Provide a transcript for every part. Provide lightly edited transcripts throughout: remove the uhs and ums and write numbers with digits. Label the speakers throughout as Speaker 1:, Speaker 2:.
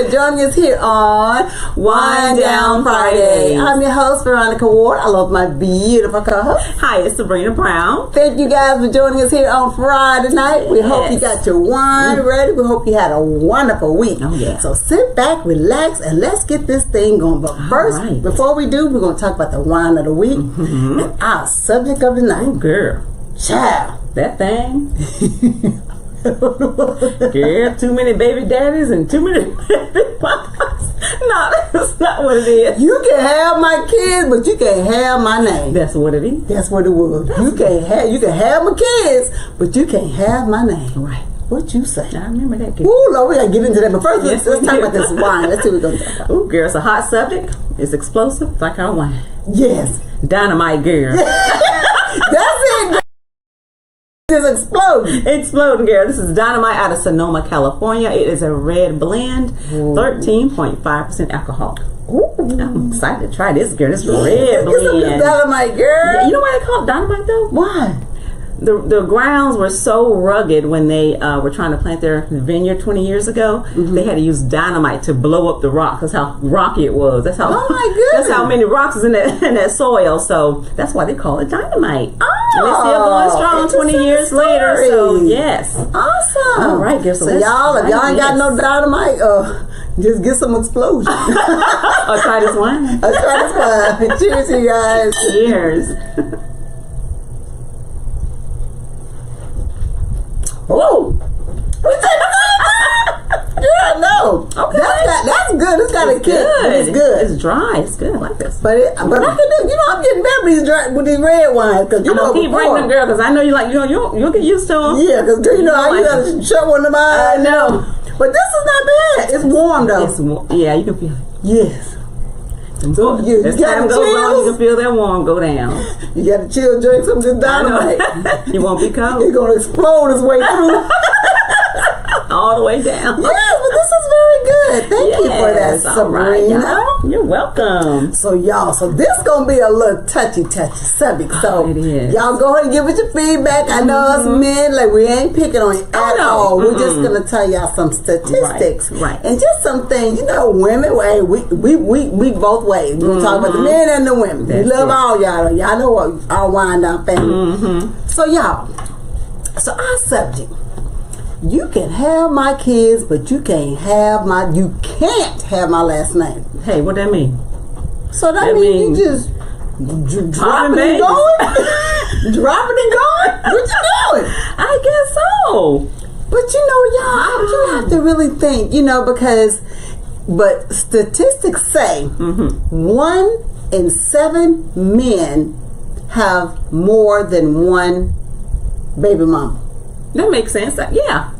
Speaker 1: for joining us here on Wind Down Friday. I'm your host, Veronica Ward. I love my beautiful co-host.
Speaker 2: Hi, it's Sabrina Brown.
Speaker 1: Thank you guys for joining us here on Friday night. We hope you got your wine ready. We hope you had a wonderful week.
Speaker 2: Oh, yeah.
Speaker 1: So sit back, relax, and let's get this thing going. But first, before we do, we're going to talk about the wine of the week and our subject of the night.
Speaker 2: Oh, girl.
Speaker 1: Child.
Speaker 2: That thing. Girl, too many baby daddies and too many baby mamas. No, that's not what it is.
Speaker 1: You can have my kids, but you can't have my name.
Speaker 2: That's what it is.
Speaker 1: That's what it was. You can have my kids, but you can't have my name.
Speaker 2: Right.
Speaker 1: What you say?
Speaker 2: I remember that. Girl.
Speaker 1: Ooh, Lord, we gotta get into that. But first, let's talk about this wine. Let's see what we're gonna talk about.
Speaker 2: Ooh, girl, it's a hot subject. It's explosive. It's like our wine.
Speaker 1: Yes.
Speaker 2: Dynamite, girl.
Speaker 1: That's it. It's exploding.
Speaker 2: Exploding, girl. This is Dynamite out of Sonoma, California. It is a red blend, 13.5% alcohol.
Speaker 1: Ooh.
Speaker 2: I'm excited to try this, girl. This red blend.
Speaker 1: Dynamite, girl.
Speaker 2: Yeah, you know why they call it dynamite, though?
Speaker 1: Why?
Speaker 2: The grounds were so rugged when they were trying to plant their vineyard 20 years ago. They had to use dynamite to blow up the rock. That's how rocky it was. That's how.
Speaker 1: Oh my goodness!
Speaker 2: That's how many rocks is in that soil. So that's why they call it dynamite.
Speaker 1: Oh,
Speaker 2: and it's still going strong 20 years later. So yes,
Speaker 1: awesome.
Speaker 2: All right, girl.
Speaker 1: So y'all, if y'all ain't got no dynamite, just get some explosion.
Speaker 2: Or try this wine.
Speaker 1: Cheers, you guys.
Speaker 2: Cheers.
Speaker 1: Whoa! Yeah, no.
Speaker 2: Okay.
Speaker 1: That's good. It's got a kick.
Speaker 2: Good.
Speaker 1: It's good.
Speaker 2: It's dry. It's good. I like this.
Speaker 1: But I can do. I'm getting better with these red wines because
Speaker 2: I'm gonna keep bringing them, girl, because I know you like you'll get used to them.
Speaker 1: Yeah, because I gotta shut one of my eyes.
Speaker 2: I know.
Speaker 1: But this is not bad. It's warm though.
Speaker 2: It's warm. Yeah, you can feel it.
Speaker 1: Yes.
Speaker 2: So as time goes on, you can feel that warm go down.
Speaker 1: You got to chill, drink some of this dynamite.
Speaker 2: You won't be cold.
Speaker 1: It's gonna explode its way through.
Speaker 2: All the way down.
Speaker 1: Yeah, but this is very good. Thank you for that, Sabrina.
Speaker 2: Right, you're welcome.
Speaker 1: So this gonna be a little touchy subject. So
Speaker 2: it is.
Speaker 1: Y'all go ahead and give us your feedback. I know us men, like we ain't picking on you at all. We're just gonna tell y'all some statistics,
Speaker 2: right?
Speaker 1: And just some things. You know, women. Hey, we both ways. We're gonna talk about the men and the women. We love all y'all. Y'all know what our wind down family. So y'all. So our subject. You can have my kids, but you can't have my last name.
Speaker 2: Hey, what that mean?
Speaker 1: So that means you just dropping and going? Dropping and going? What you doing?
Speaker 2: I guess so.
Speaker 1: But y'all, you have to really think, but statistics say 1 in 7 men have more than one baby mama.
Speaker 2: That makes sense. Yeah.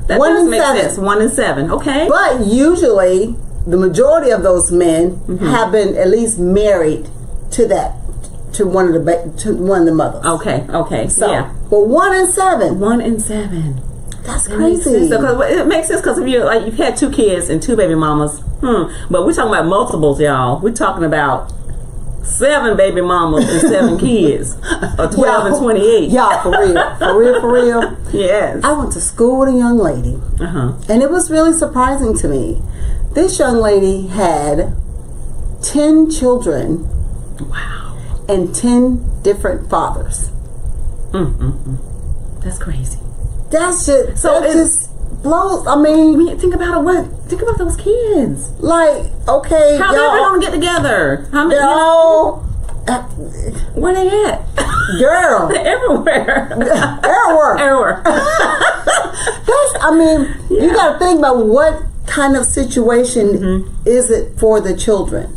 Speaker 2: That
Speaker 1: 1
Speaker 2: does
Speaker 1: in
Speaker 2: make
Speaker 1: 7.
Speaker 2: sense. 1 in 7. Okay.
Speaker 1: But usually, the majority of those men have been at least married to one of the mothers.
Speaker 2: Okay.
Speaker 1: So,
Speaker 2: yeah.
Speaker 1: But 1 in 7.
Speaker 2: 1 in 7.
Speaker 1: That's crazy.
Speaker 2: So, it makes sense because if you've had 2 kids and 2 baby mamas, but we're talking about multiples, y'all. We're talking about 7 baby mamas and 7 kids, or 12 and 28.
Speaker 1: Y'all, for real.
Speaker 2: Yes.
Speaker 1: I went to school with a young lady, and it was really surprising to me. This young lady had 10 children.
Speaker 2: Wow.
Speaker 1: And 10 different fathers.
Speaker 2: That's crazy.
Speaker 1: That's just just blows. I mean,
Speaker 2: think about it. Think about those kids.
Speaker 1: Like, okay,
Speaker 2: how they ever gonna get together? How many? Where they at?
Speaker 1: Girl,
Speaker 2: they're everywhere.
Speaker 1: Everywhere. You got to think about what kind of situation is it for the children.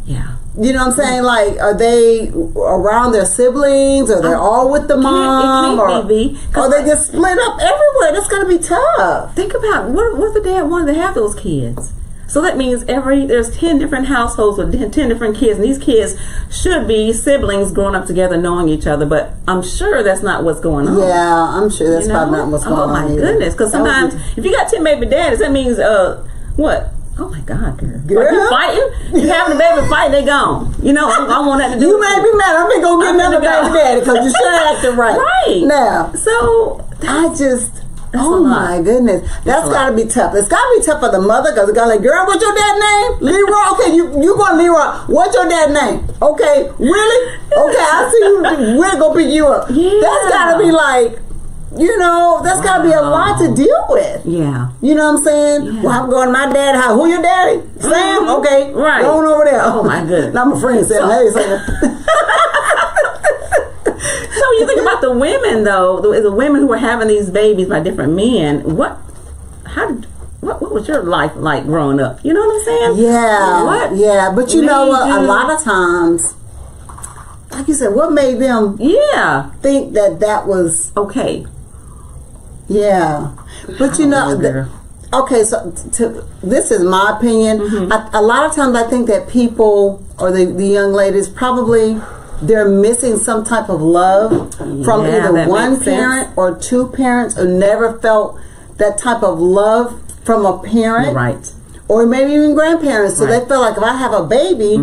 Speaker 2: Yeah.
Speaker 1: You know what I'm saying? Like, are they around their siblings? Or they're all with the mom?
Speaker 2: Or they
Speaker 1: just split up everywhere? That's going to be tough.
Speaker 2: Think about what the dad wanted to have those kids. So that means there's 10 different households with 10 different kids, and these kids should be siblings growing up together, knowing each other. But I'm sure that's not what's going on.
Speaker 1: Yeah, I'm sure that's probably not what's going on.
Speaker 2: Oh my goodness! Because sometimes if you got 10 baby daddies, that means what? Oh my God, girl! Like you fighting? You having a baby fight? They gone. I want that to do.
Speaker 1: You made me mad. I'm gonna go get another baby daddy because you sure acting right.
Speaker 2: Right
Speaker 1: now.
Speaker 2: So
Speaker 1: I just. Oh my goodness, that's got to be tough. It's got to be tough for the mother because it's got like, girl, what's your dad's name? Leroy. Okay, you going Leroy? What's your dad's name? Okay, really? Okay, I see you. We're gonna pick you up.
Speaker 2: Yeah.
Speaker 1: That's got to be like, that's got to be a lot to deal with.
Speaker 2: Yeah.
Speaker 1: You know what I'm saying?
Speaker 2: Yeah.
Speaker 1: Well, I'm going to my dad's house. Who your daddy? Sam? Okay,
Speaker 2: right.
Speaker 1: Going over there.
Speaker 2: Oh my goodness.
Speaker 1: Now my friend said, hey, Sam.
Speaker 2: So you think about the women, though, the women who were having these babies by different men. What was your life like growing up? You know what I'm saying?
Speaker 1: Yeah.
Speaker 2: What?
Speaker 1: Yeah, but you know what? A lot of times, like you said, what made them think that was
Speaker 2: okay?
Speaker 1: Yeah, but okay. So this is my opinion.
Speaker 2: Mm-hmm.
Speaker 1: A lot of times, I think that people or the young ladies probably. They're missing some type of love from either one parent or two parents who never felt that type of love from a parent.
Speaker 2: Right.
Speaker 1: Or maybe even grandparents. So they feel like if I have a baby,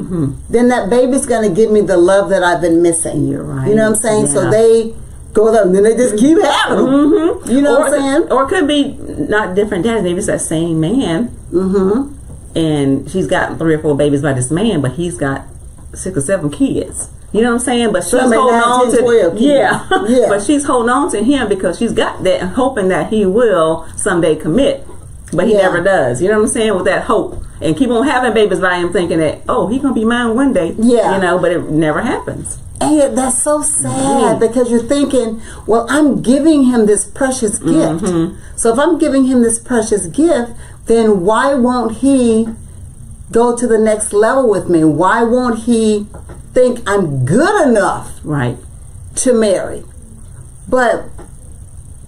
Speaker 1: then that baby's going to give me the love that I've been missing.
Speaker 2: You're right.
Speaker 1: You know what I'm saying?
Speaker 2: Yeah.
Speaker 1: So they go there and then they just keep having them. Mm-hmm. You know what I'm saying?
Speaker 2: Or it could be not different dads. Maybe it's that same man. Mm-hmm. And she's got 3 or 4 babies by this man, but he's got 6 or 7 kids. You know what I'm saying? But she's holding on to 12 yeah. But she's holding on to him because she's got that and hoping that he will someday commit. But he never does. You know what I'm saying? With that hope. And keep on having babies by him thinking that, he's going to be mine one day. Yeah. But it never happens.
Speaker 1: And that's so sad because you're thinking, well, I'm giving him this precious gift. So if I'm giving him this precious gift, then why won't he go to the next level with me? Why won't he think I'm good enough to marry? But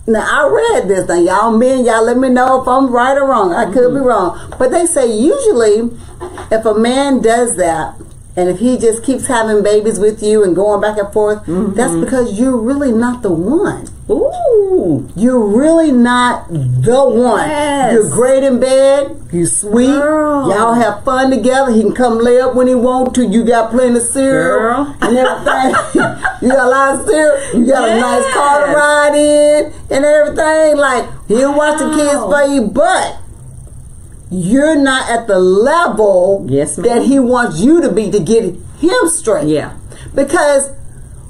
Speaker 1: now I read this. Now y'all let me know if I'm right or wrong. I could be wrong. But they say usually if a man does that and if he just keeps having babies with you and going back and forth, that's because you're really not the one. Ooh. You're really not the one. Yes. You're great in bed. You sweet. Girl. Y'all have fun together. He can come lay up when he want to. You got plenty of cereal and everything. You got a lot of cereal. You got a nice car to ride in and everything. Like, he'll watch the kids for you, but you're not at the level that he wants you to be to get him straight. Yeah. Because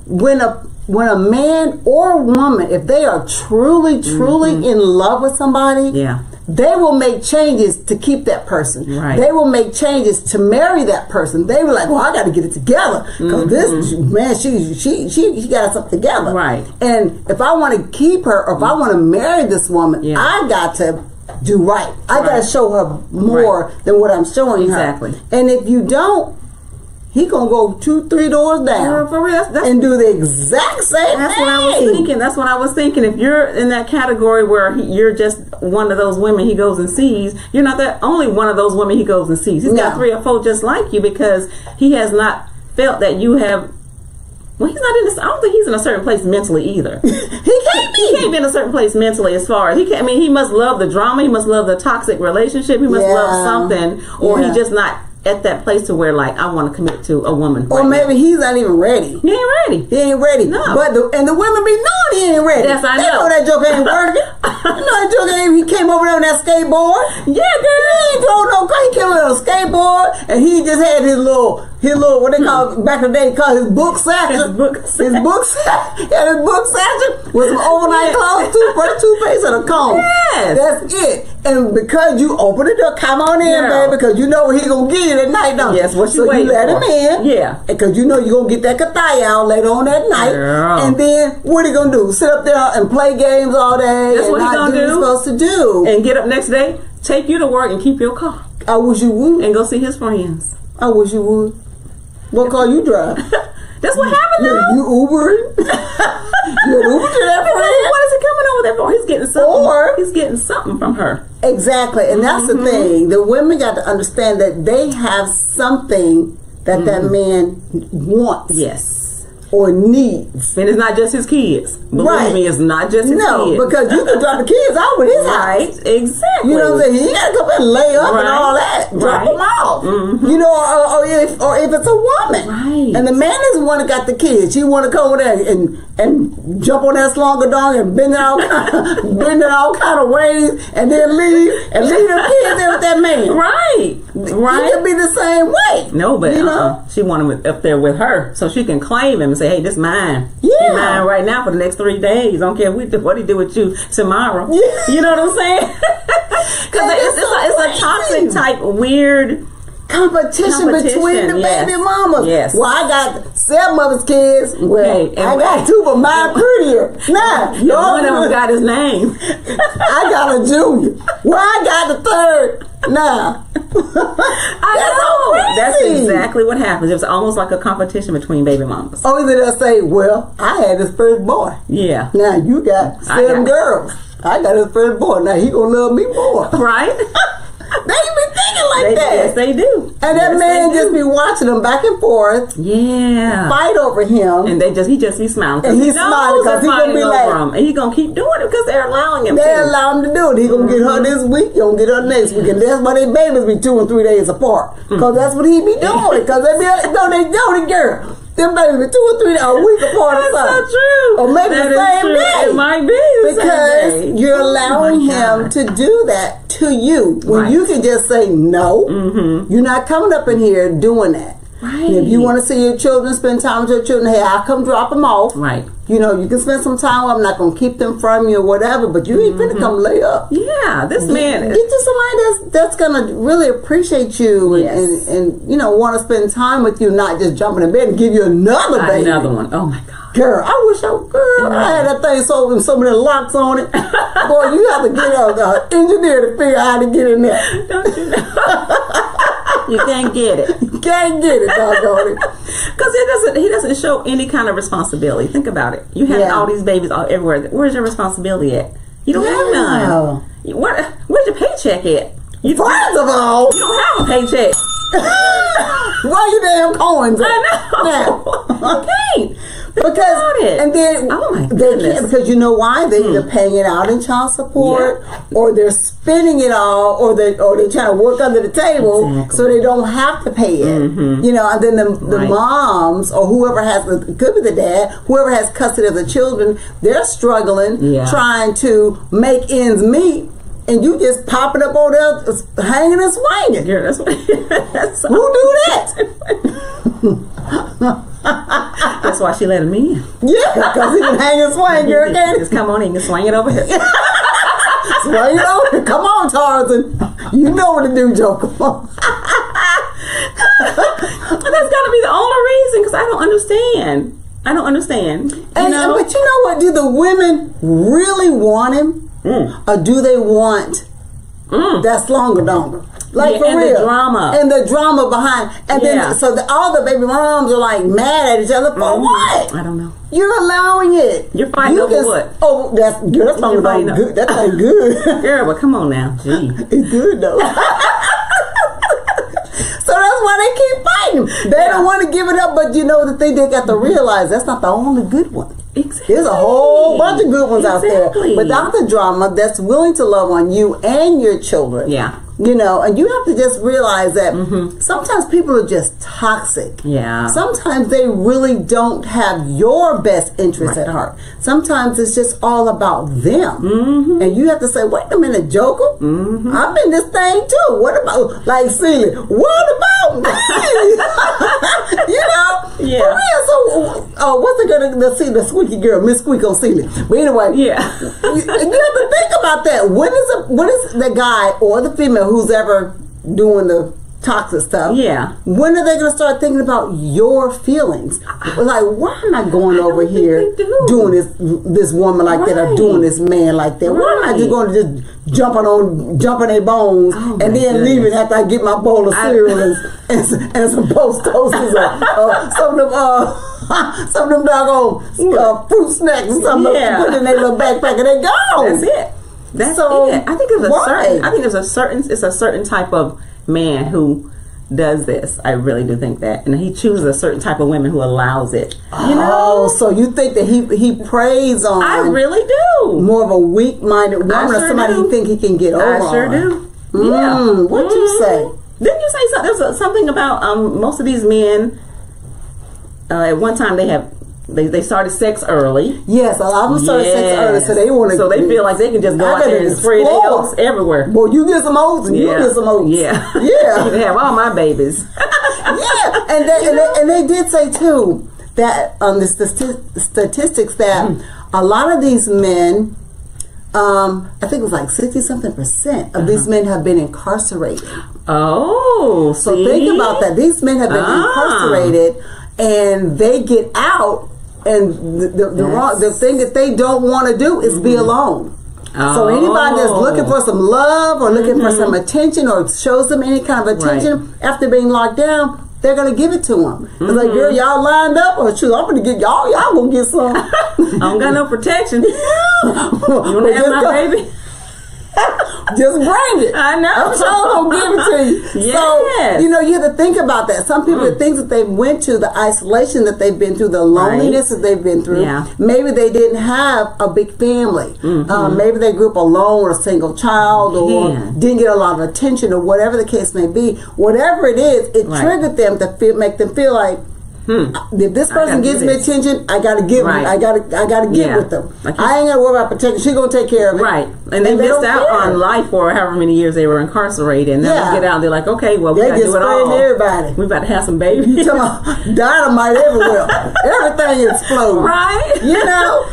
Speaker 1: when a man or a woman, if they are truly in love with somebody, they will make changes to keep that person. Right. They will make changes to marry that person. They were like, well, I got to get it together because this man, she got something together. Right. And if I want to keep her, or if I want to marry this woman, I got to do right. I got to show her more than what I'm showing her. Exactly. And if you don't, he gonna go 2-3 doors down for real. And do the exact same thing.
Speaker 2: What I was thinking. That's what I was thinking. If you're in that category where you're just one of those women he goes and sees, you're not the only one of those women he goes and sees. He's got 3 or 4 just like you because he has not felt that you have. Well, he's not in this. I don't think he's in a certain place mentally either. He can't be in a certain place mentally as far as he can't. I mean, he must love the drama. He must love the toxic relationship. He must love something, or he just not at that place to where like I want to commit to a woman.
Speaker 1: Or maybe he's not even ready.
Speaker 2: He ain't ready.
Speaker 1: He ain't ready. No. But the women be knowing he ain't ready.
Speaker 2: Yes, I know.
Speaker 1: They know that joke ain't working. You know that joke ain't. He came over there on that skateboard. Yeah, girl. He ain't drove no car. He came over on a skateboard and he just had his little what they call back in the day, called his book satchel. His book satchel with some overnight clothes, toothpaste, and a comb. Yes. That's it. And because you open the door, come on in, baby, because you know what he gonna get you that night, don't you?
Speaker 2: Yes, what you waiting
Speaker 1: for. So you let
Speaker 2: him
Speaker 1: in. Yeah. Because you know you're gonna get that kataya out later on that night. Girl. And then what he gonna do? Sit up there and play games all day.
Speaker 2: That's what he gonna do.
Speaker 1: What he's supposed to do.
Speaker 2: And get up next day, take you to work and keep your car.
Speaker 1: I wish you would.
Speaker 2: And go see his friends.
Speaker 1: I wish you would. What car you drive?
Speaker 2: That's what happened though.
Speaker 1: You Ubering? You Uber to that friend?
Speaker 2: What is he coming over there for? He's getting something. Or he's getting something from her.
Speaker 1: Exactly. And that's the thing. The women got to understand that they have something that that man wants.
Speaker 2: Yes.
Speaker 1: or needs.
Speaker 2: And it's not just his kids. Believe me, it's not just his kids.
Speaker 1: No, because you can drop the kids out with his house.
Speaker 2: Exactly.
Speaker 1: You know what I'm saying? He got to come in and lay up and all that. Drop them off. You know, or if it's a woman.
Speaker 2: Right.
Speaker 1: And the man is the one that got the kids. She want to come over there and jump on that slogger dog and bend it all kind of ways and then leave the kids there with that man.
Speaker 2: Right.
Speaker 1: He could be the same way.
Speaker 2: No, but
Speaker 1: you know?
Speaker 2: She want him up there with her so she can claim him and say, hey, this is mine.
Speaker 1: Yeah.
Speaker 2: He's mine right now for the next 3 days. I don't care what he do with you tomorrow.
Speaker 1: Yeah.
Speaker 2: You know what I'm saying? Because it's a toxic type weird
Speaker 1: competition between the baby mamas.
Speaker 2: Yes.
Speaker 1: Well, I got 7 of his kids. Well, I got 2, but mine prettier. Nah,
Speaker 2: one of them got his name.
Speaker 1: I got a junior. Well, I got the 3rd. Nah.
Speaker 2: That's exactly what happens. It's almost like a competition between baby mamas.
Speaker 1: Oh, either they'll say, well, I had this first boy.
Speaker 2: Yeah.
Speaker 1: Now you got 7 girls. I got his first boy. Now he gonna love me more.
Speaker 2: Right?
Speaker 1: They be thinking like that.
Speaker 2: Yes, they do.
Speaker 1: And that man just be watching them back and forth.
Speaker 2: Yeah.
Speaker 1: Fight over him.
Speaker 2: And he just be smiling.
Speaker 1: And he's smiling because he's going to be like.
Speaker 2: And he's going to keep doing it because they're allowing him
Speaker 1: They allow him to do it. He's going to get her this week. He's going to get her next week. And that's why they babies be 2 and 3 days apart. Because that's what he be doing. Because they be like, no, they know the girl. Them babies be 2 or 3 days a week apart or something.
Speaker 2: That's so true.
Speaker 1: Or maybe the same day.
Speaker 2: It might be the
Speaker 1: because
Speaker 2: same day.
Speaker 1: You're allowing him to do that to you. When you can just say no. You're not coming up in here doing that.
Speaker 2: Right.
Speaker 1: And if you want to see your children, spend time with your children, hey, I'll come drop them off.
Speaker 2: Right.
Speaker 1: You know, you can spend some time. I'm not going to keep them from you or whatever, but you ain't finna come lay up.
Speaker 2: Yeah, this man.
Speaker 1: Get to somebody that's going to really appreciate you and you know, want to spend time with you, not just jumping in bed and give you another baby.
Speaker 2: Another one. Oh my God.
Speaker 1: Girl, I wish I had that thing so many locks on it. Boy, you have to get an engineer to figure out how to get in there.
Speaker 2: Don't you know? You can't get it.
Speaker 1: You can't get it, doggone it.
Speaker 2: Because he doesn't show any kind of responsibility. Think about it. You have all these babies all everywhere. Where's your responsibility at? You don't have none. Where's your paycheck at?
Speaker 1: First of all,
Speaker 2: you don't have a paycheck.
Speaker 1: Where you damn coins at?
Speaker 2: I know. Okay.
Speaker 1: And then because you know why they're either paying it out in child support or they're spending it all or they're trying to work under the table so they don't have to pay it. You know, and then the moms or whoever it could be the dad, whoever has custody of the children, they're struggling trying to make ends meet. And you just popping up over there, hanging and swinging.
Speaker 2: Yeah, that's what.
Speaker 1: Who do that?
Speaker 2: That's why she let him in.
Speaker 1: Yeah, because he can hang and swing, girl.
Speaker 2: Just come on in and swing it over here.
Speaker 1: Swing it over here. Come on, Tarzan. You know what to do, Joker.
Speaker 2: That's got to be the only reason because I don't understand.
Speaker 1: But you know what? Do the women really want him? Or do they want that longer? Like for
Speaker 2: and
Speaker 1: real.
Speaker 2: The drama
Speaker 1: behind. And then all the baby moms are like mad at each other for what?
Speaker 2: I don't know.
Speaker 1: You're allowing it.
Speaker 2: You're fighting over what?
Speaker 1: Oh, that's longer good. That ain't good.
Speaker 2: Girl, but come on now. Gee.
Speaker 1: It's good though. So that's why they keep fighting. They don't want to give it up, but you know the thing they got to realize that's not the only good one.
Speaker 2: Exactly.
Speaker 1: There's a whole bunch of good ones out there without the drama that's willing to love on you and your children.
Speaker 2: Yeah.
Speaker 1: You know, and you have to just realize that sometimes people are just toxic.
Speaker 2: Yeah.
Speaker 1: Sometimes they really don't have your best interest at heart. Sometimes it's just all about them. And you have to say, wait a minute, Joker. I'm in this thing too. What about, like Celie, what about me? You know?
Speaker 2: Yeah.
Speaker 1: For real. So, what's it going to see the squeaky girl, Miss Squeak on Celie. But anyway.
Speaker 2: Yeah.
Speaker 1: you have to think about that. When is the guy or the female who's ever doing the toxic stuff, when are they going to start thinking about your feelings? Like, why am I going over here doing this woman like that or doing this man like that? Why am I just going to just jumping their bones and then leaving after I get my bowl of cereal and some post toasters or some of them doggone fruit snacks or something put in their little backpack and they gone.
Speaker 2: That's it. That's it. I think there's a certain type of man who does this. I really do think that, and he chooses a certain type of women who allows it.
Speaker 1: So you think that he preys on?
Speaker 2: I really do.
Speaker 1: More of a weak-minded woman, or somebody he think he can get over.
Speaker 2: I sure do.
Speaker 1: What'd you say?
Speaker 2: Didn't you say something? There's something about most of these men. At one time, they started sex early.
Speaker 1: Yes, a lot of them started sex early, so they want to.
Speaker 2: So they feel like they can just go out there and spread their oats everywhere.
Speaker 1: Well, you get some oats, and you get some oats.
Speaker 2: Yeah.
Speaker 1: You
Speaker 2: can have all my babies.
Speaker 1: and they did say too that the statistics that a lot of these men, I think it was like 60-something% of these men have been incarcerated.
Speaker 2: Oh,
Speaker 1: so think about that. These men have been incarcerated, and they get out, and the thing that they don't want to do is be alone. So anybody that's looking for some love or looking for some attention or shows them any kind of attention after being locked down, they're gonna give it to them. It's like, girl, y'all lined up, or shoot, I'm gonna get y'all gonna get some.
Speaker 2: I don't got no protection. You wanna have my baby?
Speaker 1: Just bring it.
Speaker 2: I know.
Speaker 1: I'm sure I'm gonna give it to you.
Speaker 2: Yes.
Speaker 1: So, you have to think about that. Some people, the things that they went to, the isolation that they've been through, the loneliness that they've been through, maybe they didn't have a big family. Maybe they grew up alone or a single child, or didn't get a lot of attention, or whatever the case may be. Whatever it is, it triggered them to make them feel like, if this person gives me attention, I gotta give them. I gotta get with them. I ain't gotta worry about protection. She's gonna take care of it.
Speaker 2: Right. And they missed out on life for however many years they were incarcerated, and then they get out. They're like, okay, well, we gotta do it all.
Speaker 1: Everybody.
Speaker 2: We about to have some babies.
Speaker 1: You talking about dynamite everywhere. Everything explodes.
Speaker 2: Right.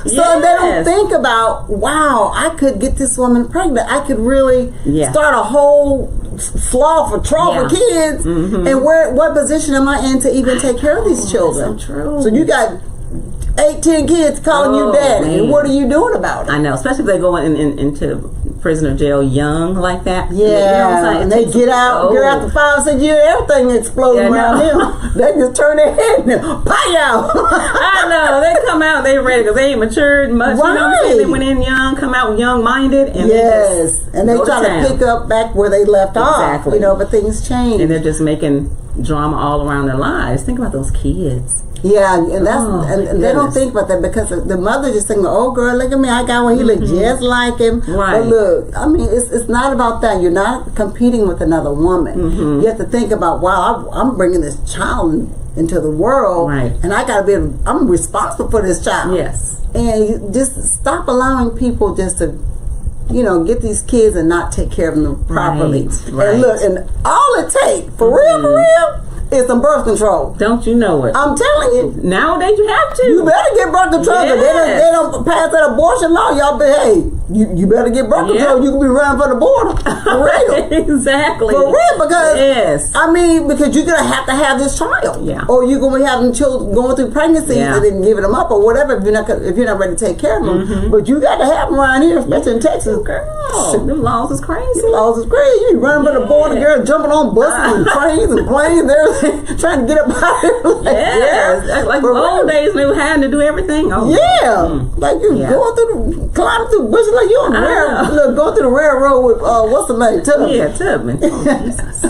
Speaker 1: So they don't think about, wow, I could get this woman pregnant. I could really start a whole slough or trough for kids, and what position am I in to even take care of these children?
Speaker 2: So true.
Speaker 1: So you got 8-10 kids calling you daddy, and what are you doing about it?
Speaker 2: I know, especially if they go into prison or jail young like that.
Speaker 1: And they get out after 5 or 6 years, everything exploding around them. They just turn their head and pow!
Speaker 2: I know, they come out, they ready because they ain't matured much. You know what I'm saying? They went in young, come out young-minded, and
Speaker 1: they try to pick up back where they left off. But things change,
Speaker 2: and they're just making drama all around their lives. Think about those kids.
Speaker 1: And that's and they don't think about that, because the mother just thinking, oh girl, look at me, I got one, he look just like him. But look, I mean, it's not about that. You're not competing with another woman. You have to think about, wow, I'm bringing this child into the world, and I gotta I'm responsible for this child. And you just stop allowing people just to get these kids and not take care of them properly. And look, and all it takes for real is some birth control.
Speaker 2: Don't you know it?
Speaker 1: I'm telling you.
Speaker 2: Nowadays you have to.
Speaker 1: You better get birth control. They don't pass that abortion law. Y'all you better get birth control. You can be running for the border. For real.
Speaker 2: Exactly.
Speaker 1: For real, because because you're gonna have to have this child. Or you're gonna be having children going through pregnancies and then giving them up or whatever if you're not ready to take care of them. But you got to have them around here, especially in Texas.
Speaker 2: Girl, them laws is crazy.
Speaker 1: You be running for the border, girl, jumping on buses and trains and planes, everything, trying to get up out of here.
Speaker 2: Like old days, they were having to do everything.
Speaker 1: Like you going climbing through bushes, like you on the going through the railroad with what's the name? Tubman.
Speaker 2: Tubman. Oh, Jesus.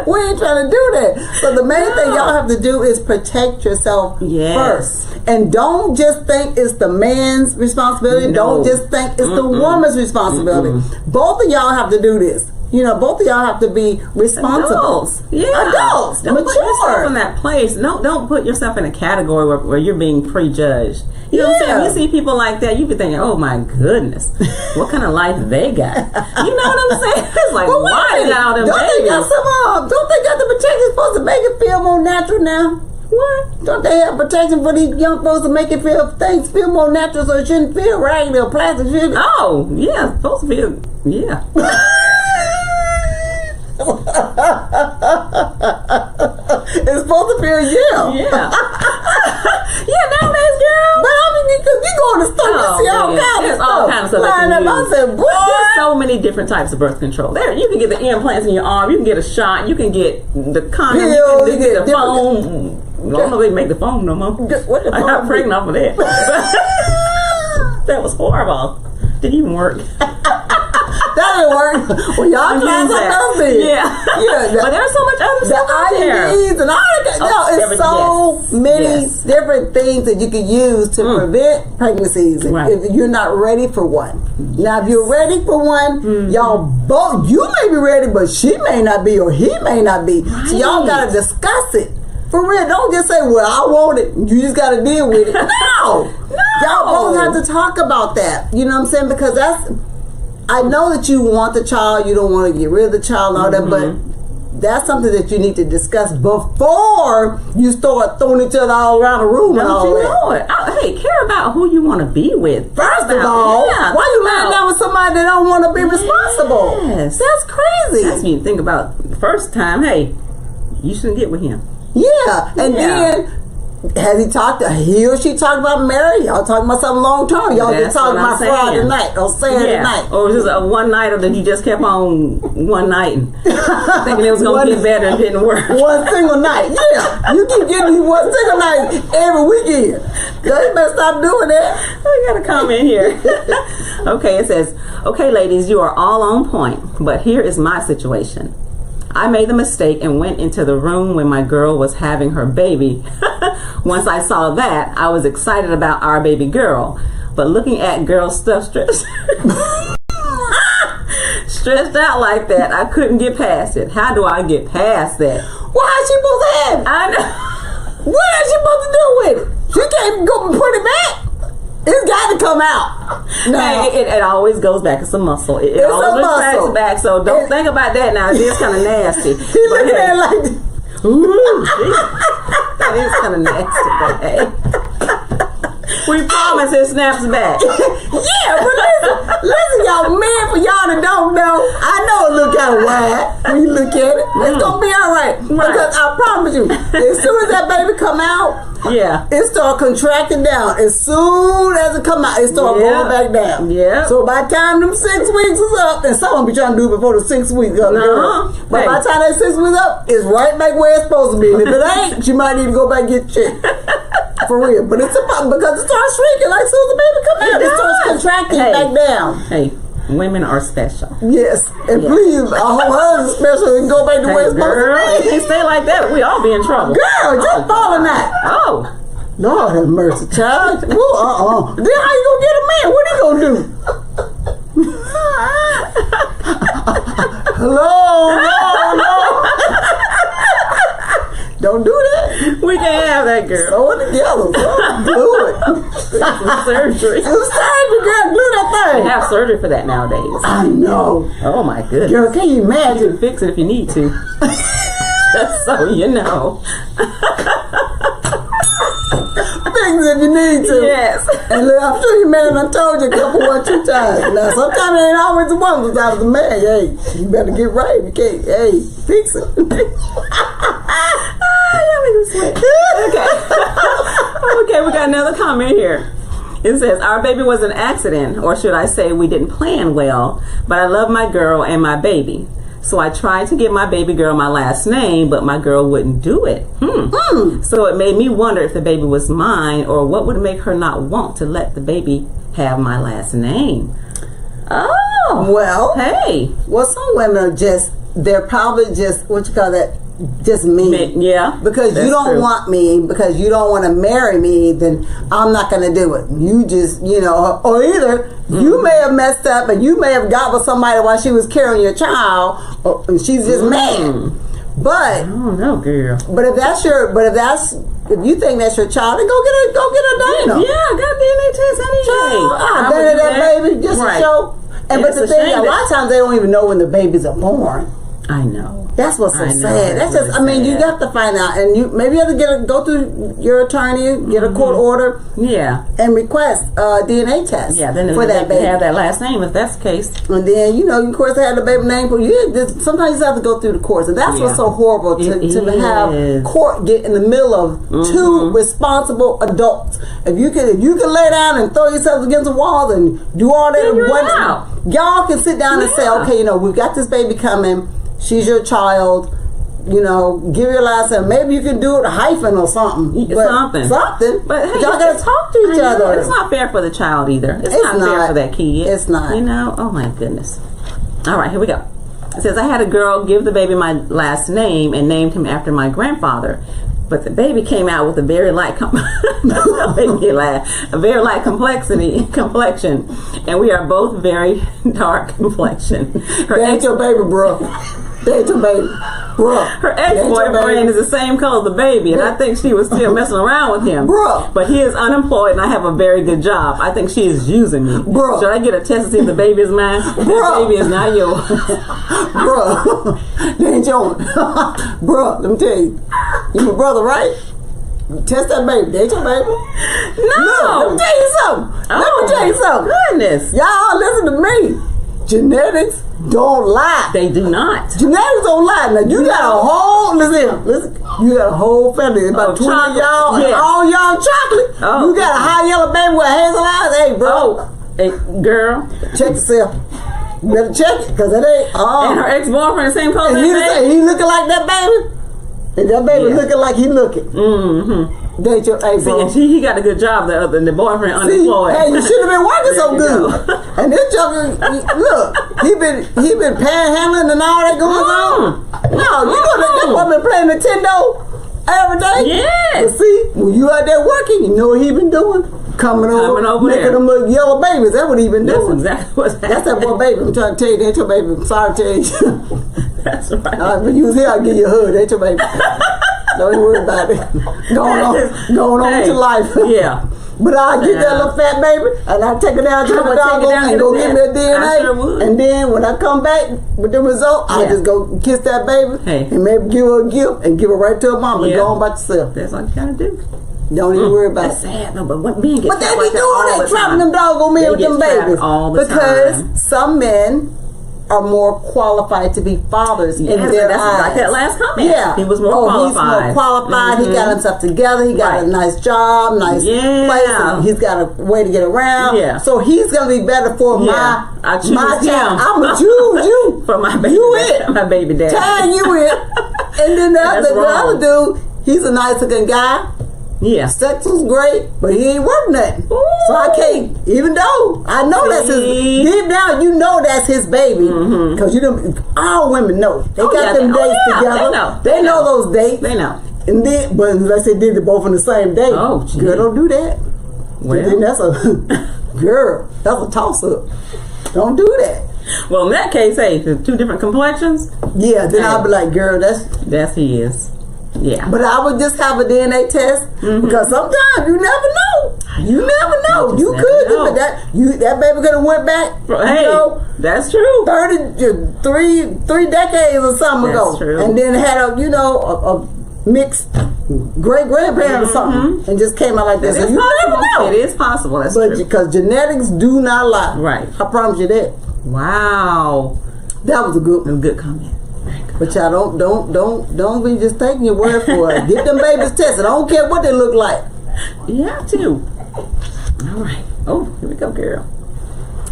Speaker 1: We ain't trying to do that. So the main thing y'all have to do is protect yourself first. And don't just think it's the man's responsibility. Don't just think it's the woman's responsibility. Both of y'all have to do this. Both of y'all have to be responsible.
Speaker 2: Adults.
Speaker 1: Don't
Speaker 2: put yourself in that place. Don't put yourself in a category where you're being prejudged. You know what I'm saying? You see people like that, you be thinking, oh my goodness, what kind of life they got? You know what I'm saying? It's like, why they got all them babies?
Speaker 1: Don't they got the protection supposed to make it feel more natural now? What? Don't they have protection for these young folks to make it things feel more natural, so it shouldn't feel raggedy or plastic?
Speaker 2: Oh, yeah, it's supposed to feel,
Speaker 1: It's supposed to feel nowadays, girl. But I mean, because you go to the store, you see all kinds of stuff. I said, boy,
Speaker 2: there's so many different types of birth control. There, you can get the implants in your arm. You can get a shot. You can get the condom. You can get the foam. I don't know if they make the foam no more. I got pregnant off of that. That was horrible. Didn't even work.
Speaker 1: That didn't work. Well, y'all try something else then.
Speaker 2: Yeah. But there's so much other stuff out there.
Speaker 1: IUDs and all that. It's so many different things that you can use to prevent pregnancies if you're not ready for one. Now, if you're ready for one, y'all both, you may be ready, but she may not be or he may not be. Right. So y'all got to discuss it. For real, don't just say, well, I want it. You just got to deal with it. No. Y'all both have to talk about that. You know what I'm saying? Because I know that you want the child. You don't want to get rid of the child and all that, but that's something that you need to discuss before you start throwing each other all around the room and all that.
Speaker 2: Hey, care about who you want to be with.
Speaker 1: First of all, why you laying down with somebody that don't want to be responsible?
Speaker 2: Yes.
Speaker 1: That's crazy.
Speaker 2: That's when you think about the first time, hey, you shouldn't get with him.
Speaker 1: Yeah, and then he or she talked about marriage? Y'all talking about something long term? Y'all just talking about Friday night or Saturday night?
Speaker 2: Or just a one night, or that you just kept on one night and thinking it was going to get better and didn't work.
Speaker 1: One single night, you keep getting one single night every weekend. You better stop doing that.
Speaker 2: We got a comment here. Okay, it says, okay, ladies, you are all on point, but here is my situation. I made the mistake and went into the room when my girl was having her baby. Once I saw that, I was excited about our baby girl. But looking at girl stuff stressed out like that, I couldn't get past it. How do I get past that?
Speaker 1: Why is she supposed to have it?
Speaker 2: I know.
Speaker 1: What is she supposed to do with it? She can't go and put it back. It's got to come out.
Speaker 2: No. Hey, it always goes back. It's a muscle. It always retracts back. So don't think about that now. It is kind of nasty.
Speaker 1: He looking at it like,
Speaker 2: ooh, that is kind of nasty. But hey, we promise it snaps back.
Speaker 1: Yeah, but listen, y'all, man, for y'all that don't know, I know it look kind of wide when you look at it. It's gonna be all right. Because I promise you, as soon as that baby come out, it start contracting down. As soon as it come out, it start going back down. Yeah. So by the time them 6 weeks is up, and some will be trying to do it before the 6 weeks up. But by the time that 6 weeks up, it's right back where it's supposed to be. And if it ain't, you might need to go back and get checked. For real. But it's because it starts shrinking like soon as the baby come out. It starts contracting back down.
Speaker 2: Hey, women are special.
Speaker 1: Yes. And please, our whole husband's special and go back to where it's supposed to be.
Speaker 2: If they stay like that, we all be in trouble.
Speaker 1: Girl, just falling out.
Speaker 2: Oh.
Speaker 1: Lord have mercy, child. Then how you gonna get a man? What he gonna do? Hello? No. Don't do that.
Speaker 2: We can't have that, girl.
Speaker 1: Sew it together. Do it.
Speaker 2: Surgery.
Speaker 1: Do surgery, girl. Do that thing.
Speaker 2: They have surgery for that nowadays.
Speaker 1: I know.
Speaker 2: Oh my goodness.
Speaker 1: Girl, can you imagine?
Speaker 2: You can fix it if you need to. Just so you know.
Speaker 1: Fix it if you need to.
Speaker 2: Yes.
Speaker 1: And look, I'm sure your man done told you a couple, 1, 2 times. Now, sometimes it ain't always the one. Sometimes the man, hey, you better get right. You can't, hey, fix it.
Speaker 2: Okay, we got another comment here. It says, our baby was an accident, or should I say we didn't plan well, but I love my girl and my baby. So I tried to give my baby girl my last name, but my girl wouldn't do it. So it made me wonder if the baby was mine, or what would make her not want to let the baby have my last name. Oh.
Speaker 1: Well.
Speaker 2: Hey.
Speaker 1: Well, some women are they're probably just, what you call that? Just me.
Speaker 2: Yeah.
Speaker 1: Because you don't want me, because you don't want to marry me, then I'm not going to do it. You just, or either you may have messed up and you may have got with somebody while she was carrying your child, and she's just mad. But
Speaker 2: I don't know, girl.
Speaker 1: But if you think that's your child, then go get a dyno.
Speaker 2: Yeah, got DNA test anyway.
Speaker 1: I done that baby just to show. But the thing, a lot of times they don't even know when the babies are born.
Speaker 2: I know.
Speaker 1: That's what's so sad. That's just, you got to find out, and you maybe you have to go through your attorney, get a court order, and request a DNA test.
Speaker 2: Yeah, then
Speaker 1: for that baby.
Speaker 2: Have that last name if that's the case.
Speaker 1: And then of course, they have the baby name. But sometimes you have to go through the courts, and that's what's so horrible to have court get in the middle of two responsible adults. If you can lay down and throw yourselves against the walls and do all that, y'all can sit down and say, okay, we've got this baby coming. She's your child. Give your last name. Maybe you can do it a hyphen or something. Something. But hey, y'all gotta talk to each other.
Speaker 2: It's not fair for the child either. It's not fair for that kid.
Speaker 1: It's not.
Speaker 2: Oh my goodness. All right, here we go. It says, I had a girl give the baby my last name and named him after my grandfather. But the baby came out with a very light a very light complexion, and we are both very dark complexion.
Speaker 1: That ain't your baby, bro. That ain't your baby, bro.
Speaker 2: Her ex-boyfriend is the same color as the baby, and I think she was still messing around with him.
Speaker 1: Bro.
Speaker 2: But he is unemployed, and I have a very good job. I think she is using me.
Speaker 1: Bro.
Speaker 2: Should I get a test to see if the baby is mine?
Speaker 1: Bro.
Speaker 2: That baby is not yours.
Speaker 1: Bro. That ain't yours. Bro, let me tell you. You my brother, right? Test that baby. That ain't your baby.
Speaker 2: No.
Speaker 1: Look, let me tell you something. Let me tell you something.
Speaker 2: Goodness.
Speaker 1: Y'all listen to me. Genetics don't lie.
Speaker 2: They do not.
Speaker 1: Genetics don't lie. Now you got a whole listen. You got a whole family. About 20 of y'all, and all y'all chocolate.
Speaker 2: Oh.
Speaker 1: You got a high yellow baby with hazel eyes. Hey, bro.
Speaker 2: Hey, girl.
Speaker 1: Check yourself. You better check it, because it ain't.
Speaker 2: And her ex-boyfriend, the same color.
Speaker 1: He looking like that baby. And that baby looking like he looking. Mm-hmm. That's your, hey, bro.
Speaker 2: See, and he got a good job. The boyfriend unemployed.
Speaker 1: Hey, you should have been working so good. And this joker, look, he been panhandling and all that going on. No, you know that boy been playing Nintendo every day.
Speaker 2: Yes.
Speaker 1: But see, when you out there working, you know what he been doing. Coming over making them little yellow babies. That's what he been doing.
Speaker 2: That's exactly what's happening.
Speaker 1: That's that boy baby. I'm trying to tell you, that's your baby. I'm sorry to tell you.
Speaker 2: That's right.
Speaker 1: When you was here, I'll give you a hug. That's your baby. Don't worry about it. Going on with your life.
Speaker 2: Yeah.
Speaker 1: But I'll get that little fat baby and I'll take her down to the dog and go get me a DNA.
Speaker 2: Sure would.
Speaker 1: And then when I come back with the result, I'll just go kiss that baby and maybe give her a gift and give her right to her mama and go on by yourself.
Speaker 2: That's all you gotta do.
Speaker 1: Don't even worry about
Speaker 2: That's
Speaker 1: it.
Speaker 2: sad. No, but what men get
Speaker 1: But they be doing that, trapping them doggone men with them babies. Because some men are more qualified to be fathers in their eyes.
Speaker 2: Like that last comment.
Speaker 1: Yeah.
Speaker 2: He was more qualified.
Speaker 1: He's more qualified. Mm-hmm. He got himself together. He got a nice job, nice place. He's got a way to get around. Yeah. So he's going to be better for my child. I'm going to choose you.
Speaker 2: For my baby. My baby daddy.
Speaker 1: Tie you in. And then the other dude, he's a nice looking guy.
Speaker 2: Yeah.
Speaker 1: Sex was great, but he ain't worth nothing. Ooh. So I can't, even though I know that's his, deep down you know that's his baby. Because all women know. They got them dates together. They know those dates.
Speaker 2: They know.
Speaker 1: And then, but unless they did it both on the same day.
Speaker 2: Oh, gee.
Speaker 1: Girl, don't do that.
Speaker 2: Well.
Speaker 1: Then that's a toss up. Don't do that.
Speaker 2: Well, in that case, hey, the two different complexions.
Speaker 1: Yeah, then I'll be like, girl, that's
Speaker 2: his. Yeah.
Speaker 1: But I would just have a DNA test because sometimes you never know. You never know. You could do it. That baby could have went back.
Speaker 2: Hey, that's true.
Speaker 1: 3 decades or something ago.
Speaker 2: That's true.
Speaker 1: And then had a mixed great grandparent or something, and just came out like this. So you never know.
Speaker 2: It is possible. That's true.
Speaker 1: Because genetics do not lie.
Speaker 2: Right.
Speaker 1: I promise you that.
Speaker 2: Wow.
Speaker 1: That was a good comment. But y'all don't be just taking your word for it. Get them babies tested. I don't care what they look like.
Speaker 2: You have to. All right. Oh, here we go, girl.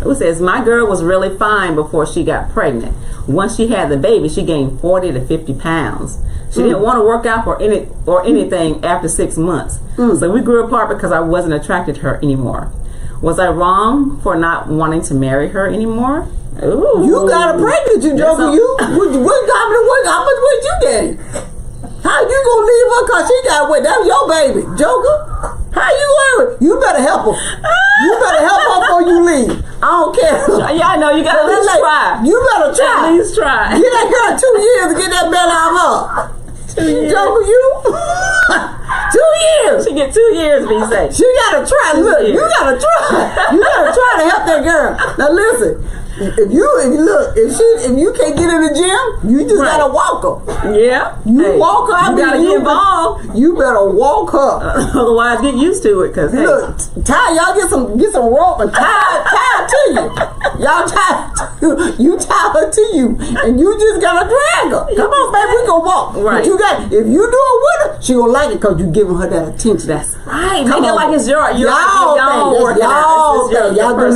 Speaker 2: It says, my girl was really fine before she got pregnant. Once she had the baby, she gained 40 to 50 pounds. She didn't want to work out or anything after 6 months. So we grew apart because I wasn't attracted to her anymore. Was I wrong for not wanting to marry her anymore? Ooh.
Speaker 1: You got her pregnant, you joker. How much weight you getting? How you gonna leave her because she got weight? That was your baby, joker. How you going? You better help her. You better help her before you leave. I don't care.
Speaker 2: Yeah, I know. You gotta at least try.
Speaker 1: You better try.
Speaker 2: At least try.
Speaker 1: Give that girl 2 years to get that belly out of her. 2 years. Joker, you? 2 years.
Speaker 2: She get 2 years to be safe.
Speaker 1: She gotta try. Look, you gotta try. You gotta try to help that girl. Now listen. If you can't get in the gym, you just gotta walk her.
Speaker 2: Yeah.
Speaker 1: You walk her.
Speaker 2: You gotta get involved.
Speaker 1: You better walk her.
Speaker 2: Otherwise, get used to it. Because
Speaker 1: look, y'all get some rope and tie it to you. Y'all you tie her to you, and you just gotta drag her. Come on, baby, we gonna walk.
Speaker 2: Right.
Speaker 1: But if you do it with her, she gonna like it because you giving her that attention.
Speaker 2: That's right. Make it like it's y'all
Speaker 1: doing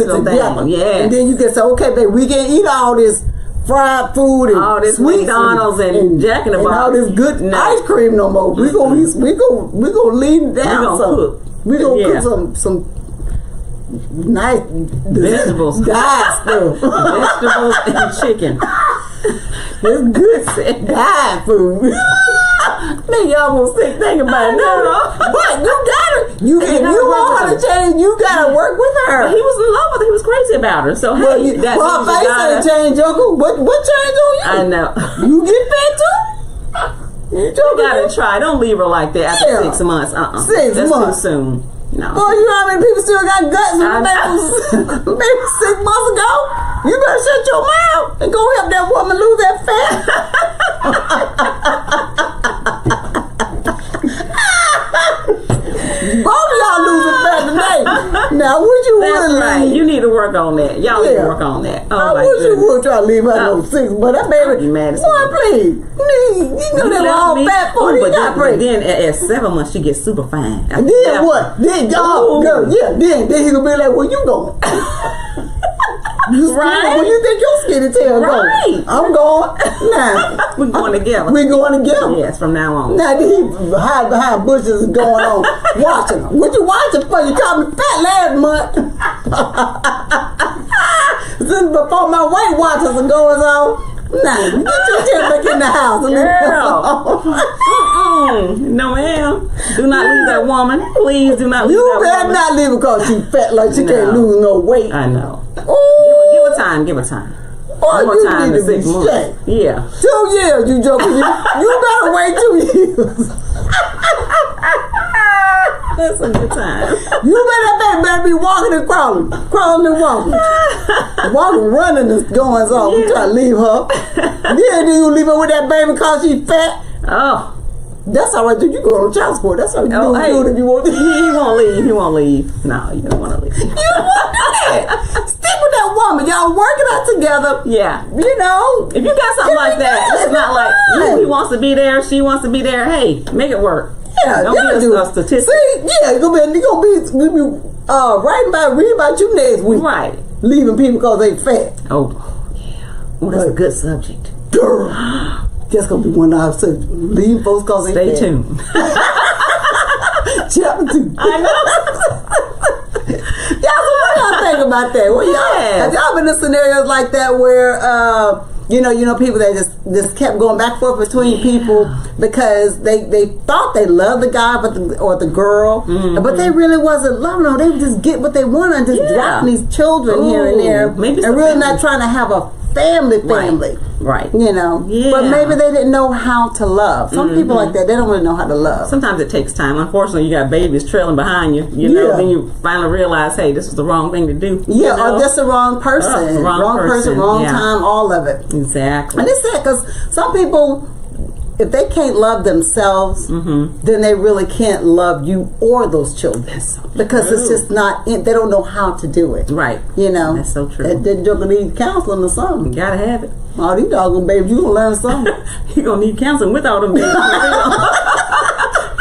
Speaker 1: it together.
Speaker 2: Yeah.
Speaker 1: And then you can say, okay, baby, we can eat all this fried food and
Speaker 2: all this
Speaker 1: sweets
Speaker 2: McDonald's and Jack in the Box
Speaker 1: and all this good ice cream no more. We gonna lean down.
Speaker 2: We gonna cook.
Speaker 1: We gonna cook some nice
Speaker 2: vegetables, vegetables and chicken.
Speaker 1: It's good diet food. Man, y'all gonna sick thing about it. But if you want her to change, you gotta work with her.
Speaker 2: But he was in love with her. He was crazy about her. So
Speaker 1: well,
Speaker 2: hey, that
Speaker 1: her face ain't changed, Uncle. What changed on you?
Speaker 2: I know.
Speaker 1: You get fat too?
Speaker 2: You gotta try. Don't leave her like that after 6 months.
Speaker 1: 6
Speaker 2: That's
Speaker 1: months.
Speaker 2: too soon. No.
Speaker 1: Well, you know how many people still got guts from maybe 6 months ago? You better shut your mouth and go help that woman lose that fat. Both of y'all losing fat today. Now, would you
Speaker 2: That's
Speaker 1: really
Speaker 2: right.
Speaker 1: leave?
Speaker 2: You need to work on that. Y'all need to work on that. Oh,
Speaker 1: I
Speaker 2: my
Speaker 1: wish you
Speaker 2: goodness.
Speaker 1: would try to leave her no 6, but that baby,
Speaker 2: You mad as
Speaker 1: boy,
Speaker 2: hell.
Speaker 1: please. You know that all fat food he got
Speaker 2: but
Speaker 1: break.
Speaker 2: then at 7 months, she gets super fine.
Speaker 1: And then what? Then y'all, girl, then he gonna be like, where you going?
Speaker 2: Right?
Speaker 1: When you think your skinny tail
Speaker 2: Right.
Speaker 1: going? I'm going. Nah.
Speaker 2: We're going together.
Speaker 1: We're going together.
Speaker 2: Yes, from now on.
Speaker 1: Now he hide behind bushes and going on watching them. What you watching for? You called me fat last month. Since before my Weight Watchers are going on. Nah, get your tail back in the house.
Speaker 2: Girl. No, ma'am. Do not leave that woman. Please do not leave
Speaker 1: You
Speaker 2: that
Speaker 1: better
Speaker 2: woman.
Speaker 1: not leave because she fat like she
Speaker 2: No.
Speaker 1: can't lose no weight.
Speaker 2: I know.
Speaker 1: Ooh.
Speaker 2: Give her time. Give her time.
Speaker 1: Boy,
Speaker 2: More
Speaker 1: you
Speaker 2: time
Speaker 1: need
Speaker 2: than
Speaker 1: to be
Speaker 2: 6 months.
Speaker 1: straight.
Speaker 2: Yeah.
Speaker 1: 2 years, you joking. You better wait 2 years.
Speaker 2: That's a good time.
Speaker 1: You better be walking and crawling. Crawling and walking. Walking, running is going on. We try to leave her. Then you leave her with that baby because she's fat.
Speaker 2: Oh.
Speaker 1: That's all right. You go on child support. That's how you do
Speaker 2: Hey,
Speaker 1: it if you want to.
Speaker 2: He won't leave. He won't leave. No, you don't want to leave.
Speaker 1: You don't want to do that. Stick with that woman. Y'all working out together.
Speaker 2: Yeah.
Speaker 1: You know.
Speaker 2: If you got something like that, it's not like he wants to be there, she wants to be there. Hey, make it work.
Speaker 1: Yeah,
Speaker 2: Don't be a statistic.
Speaker 1: See, yeah, you're gonna be reading about you next week.
Speaker 2: Right.
Speaker 1: Leaving people because they fat.
Speaker 2: Oh, yeah. Oh, that's a good subject.
Speaker 1: Girl. That's gonna be one of our subjects. Leave folks because they
Speaker 2: Stay
Speaker 1: fat.
Speaker 2: tuned.
Speaker 1: Chapter 2.
Speaker 2: I know.
Speaker 1: Y'all, so what y'all think about that? Well, have y'all been in scenarios like that where you know people that just kept going back and forth between people because they thought they loved the guy or the girl, but they really wasn't loving them. They would just get what they wanted and just dropping these children here and there, and really not trying to have a family.
Speaker 2: Right.
Speaker 1: You know.
Speaker 2: Yeah.
Speaker 1: But maybe they didn't know how to love. Some people like that, they don't really know how to love.
Speaker 2: Sometimes it takes time. Unfortunately, you got babies trailing behind you. You know, then you finally realize, hey, this is the wrong thing to do.
Speaker 1: Yeah,
Speaker 2: you know?
Speaker 1: or just the wrong person. Wrong person, wrong time, all of it.
Speaker 2: Exactly.
Speaker 1: And it's sad because some people, if they can't love themselves, then they really can't love you or those children.
Speaker 2: That's so
Speaker 1: because
Speaker 2: true.
Speaker 1: it's just not, they don't know how to do it.
Speaker 2: Right.
Speaker 1: You know.
Speaker 2: That's so true.
Speaker 1: They're gonna need counseling or something.
Speaker 2: You gotta have it.
Speaker 1: All these doggone babies, you gonna learn something.
Speaker 2: You're gonna need counseling with all them babies.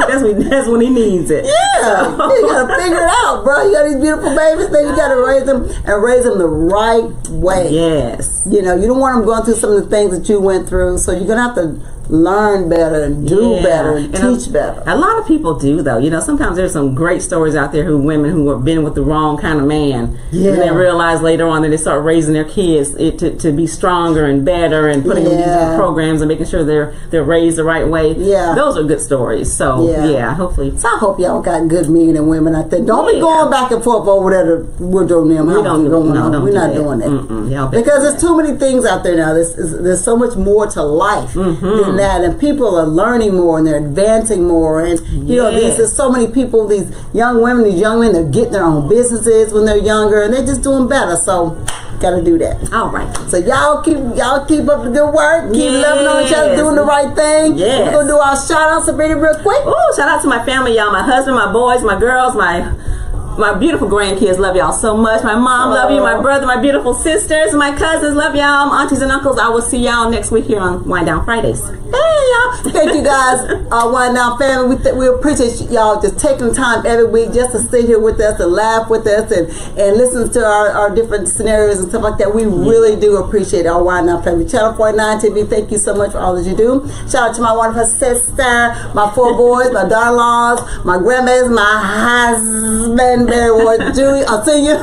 Speaker 2: That's when he needs it.
Speaker 1: Yeah, you gotta figure it out, bro. You got these beautiful babies, then you gotta raise them the right way.
Speaker 2: Yes.
Speaker 1: You know, you don't want them going through some of the things that you went through, so you're gonna have to learn better and do better and teach better.
Speaker 2: A lot of people do, though. You know, sometimes there's some great stories out there women who have been with the wrong kind of man, and then realize later on that they start raising their kids to be stronger and better and putting them in these programs and making sure they're raised the right way. Yeah, those are good stories. So hopefully.
Speaker 1: So I hope y'all got good men and women out there. Don't be going back and forth over there to Woodrow and them. We're not doing that. Because there's too many things out there now. There's so much more to life than that, and people are learning more and they're advancing more, and you know, there's so many people, these young women, these young men, they're getting their own businesses when they're younger, and they're just doing better. So gotta do that.
Speaker 2: All right.
Speaker 1: So y'all keep up the good work. Keep loving on each other, doing the right thing. We're gonna do our shout outs, Sabrina, real quick.
Speaker 2: Oh, shout out to my family, y'all. My husband, my boys, my girls, my beautiful grandkids, love y'all so much. My mom, love you. My brother, my beautiful sisters, my cousins, love y'all. My aunties and uncles, I will see y'all next week here on Wind Down Fridays.
Speaker 1: Hey, y'all. Thank you guys, our Wind Down family. We appreciate y'all just taking time every week just to sit here with us and laugh with us and listen to our different scenarios and stuff like that. We really do appreciate our Wind Down family. Channel 49 TV, thank you so much for all that you do. Shout out to my wonderful sister, my 4 boys, my daughter-in-laws, my grandmas, my husband, Barry Ward Jr. I'll see you.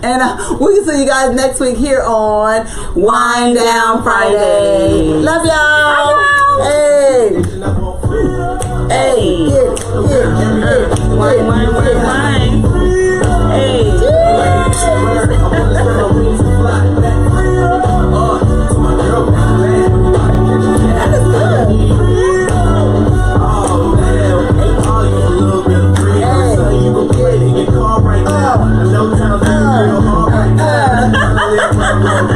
Speaker 1: And we can see you guys next week here on Wind Down Friday. Love y'all. Hey. Hey.
Speaker 2: Wine. Hey.
Speaker 1: That is good.